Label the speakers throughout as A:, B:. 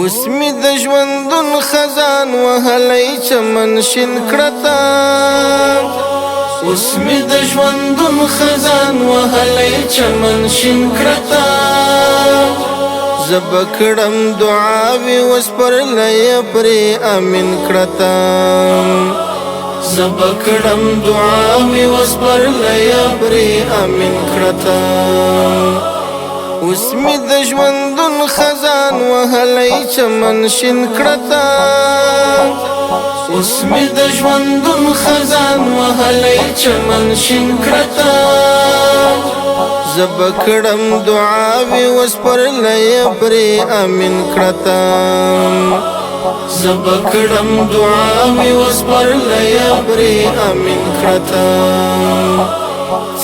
A: اسمی د ژوندون خزان وهلی چمن شین کړتا اسمی د ژوندون خزان وهلی چمن شین کړتا زبکړم دعاوی وسپرلی پرې امین کړتا زبکړم دعاوی وسپرلی پرې امین کړتا اسمی د ژوندون خزان وهلی چمن شین کړتا اسمی د ژوندون خزان وهلی چمن شین کړتا زبکړم دعاوی وسپرلی پرې امین کړتا زبکړم دعاوی وسپرلی پرې امین کړتا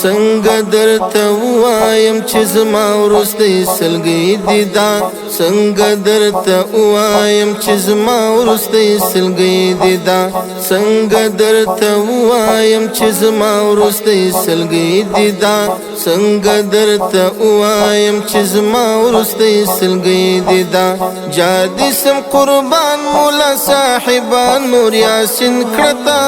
A: څنګه درته ووایم چې زما وروستی سلګۍ دي دا څنګه درته ووایم چې زما وروستی سلګۍ دي دا څنګه درته ووایم چې زما وروستی سلګۍ دي دا څنګه درته ووایم چې زما وروستی سلګۍ دي دا جادي سم قربان مولا صاحبان نور یاسین کړتا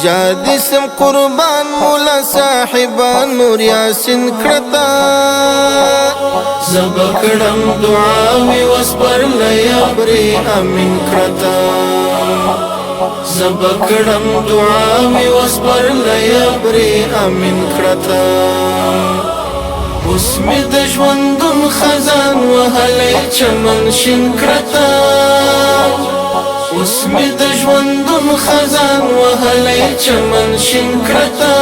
A: جادي سم قربان مولا صاحبان نور یاسین کړتا زبکړم دعاوی وسپرلی پرې امین کړتا زبکړم دعاوی وسپرلی پرې امین کړتا اسمی د ژوندون خزان وهلی چمن شین کړتا اسمی د ژوندون خزان وهلی چمن شین کړتا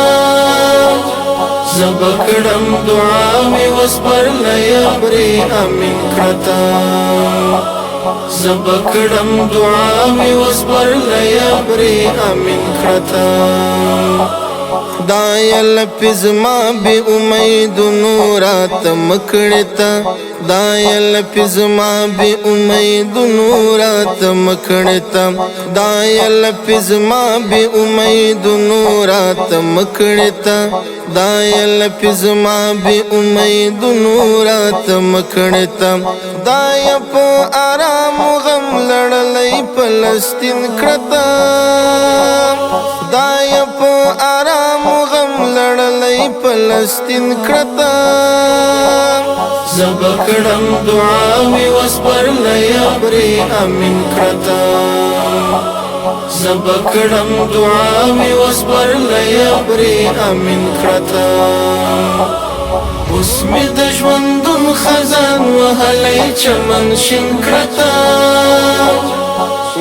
A: زبکړم دعاوی وسپرلی پرې امین کړتا زبکړم دعاوی وسپرلی پرې امین کړتا خدای لپز ما بی امید نورات مکړتا خدای لپز ما بی امید نورات مکړتا خدای لپز ما بی امید نورات مکړتا خدای لپز ما بی امید نورات مکړتا خدای په آرام غم لړلې فلسطین کړتا خدای په آرام غم لړلې فلسطین کړتا زبکړم دعاوی وسپرلی پرې امین کړتا زبکړم دعاوی وسپرلی پرې امین کړتا اسمی د ژوندون خزان وهلی چمن شین کړتا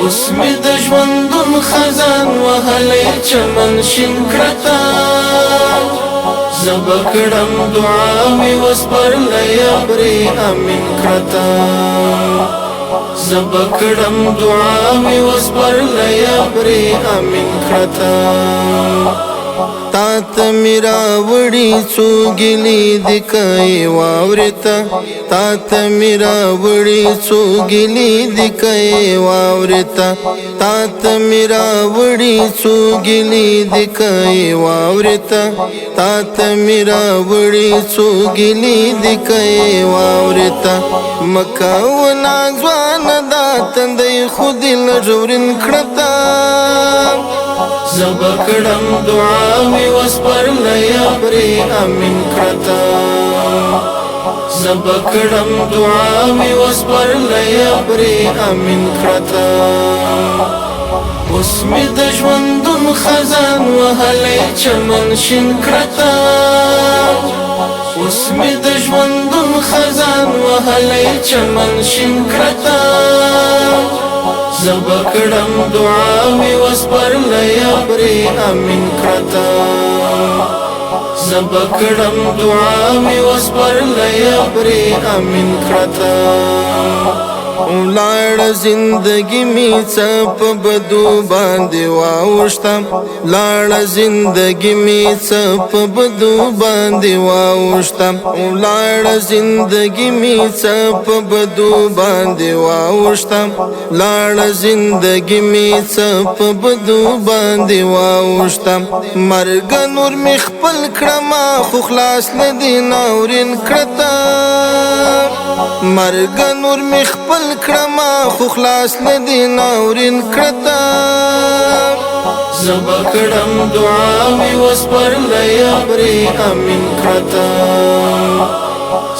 A: اسمی د ژوندون خزان وهلی چمن شین کړتا زبکړم دعاوی وسپرلی پرې امین کړتا زبکړم دعاوی وسپرلی پرې امین کړتا تا ته میرا وړي څو ګیلې د کای واورتا تا ته میرا وړي څو ګیلې د کای واورتا تا ته میرا وړي څو ګیلې د کای واورتا تا ته میرا وړي څو ګیلې د کای واورتا مکه و نازوان دا تندې خود لژورین کړتا زبکړم دعاوی وسپرلی پرې امین کړتا زبکړم دعاوی وسپرلی پرې امین کړتا اسمی د ژوندون خزان وهلی چمن شین کړتا اسمی د ژوندون خزان وهلی چمن شین کړتا زبکړم دعاوی وسپرلی پرې امین کړتا زبکړم دعاوی وسپرلی پرې امین کړتا ولاړه زندگی می څه په بدو باندې واوښته لاړه زندگی می څه په بدو باندې واوښته ولاړه زندگی می څه په بدو باندې واوښته لاړه زندگی می څه په بدو باندې واوښته مرګ نور می خپل کړم خو خلاص نه دی ناورین کړته مرګ نور می خپل کړم خو خلاص نه دی ناورین کړته زبا کړم دعا می وسپرلی ابرې امین کړته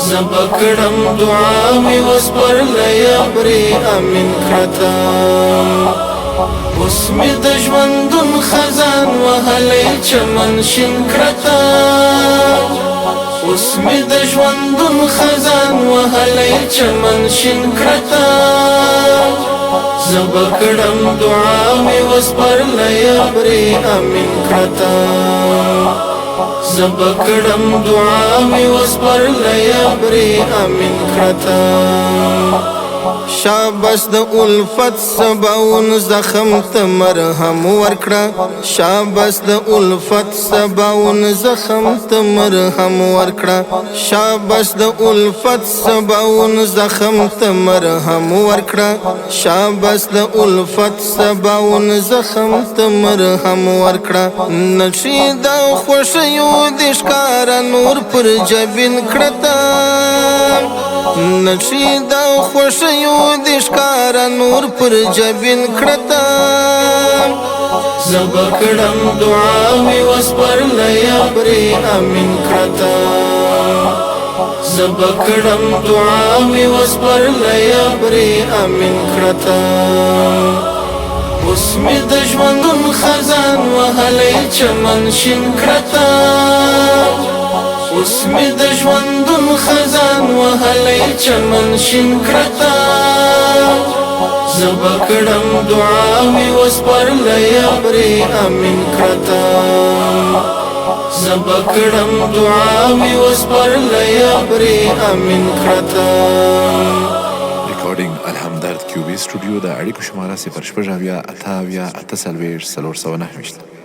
A: زبا کړم دعا می وسپرلی ابرې امین کړته اوس می د ژوندون خزان وهلی چمن شین کړته اوس می د ژوندون خزان وهلی چمن شین کړته زبا کړم دعا می وسپرلی ابرې امین کړته زبا کړم دعا می وسپرلی ابرې امین کړته شاباس د الفت سباون زخم ته مرهم ورکړه شاباس د الفت سباون زخم ته مرهم ورکړه شاباس د الفت سباون زخم ته مرهم ورکړه شاباس د الفت سباون زخم ته مرهم ورکړه نشي د خوښیو د ښکار نور پر جبین کړه نشي د خوښیو د ښکار نور پر جبین کړه زبا کړم دعا می وسپرلی ابرې امین کړه زبا کړم دعا می وسپرلی ابرې امین کړه اوس می د ژوندون خزان وهلی چمن شین کړه اوس می د ژوندون خزان وهلی چمن شین کړه زبا کړم دعا می وسپرلی ابرې امین کړه زبا کړم دعا می وسپرلی ابرې امین کړه
B: ریکارډینګ الحمدرد کیوبی سټوډیو د اړیکو شماره 0 شپږ اویا اته اویا اته څلوېښت 409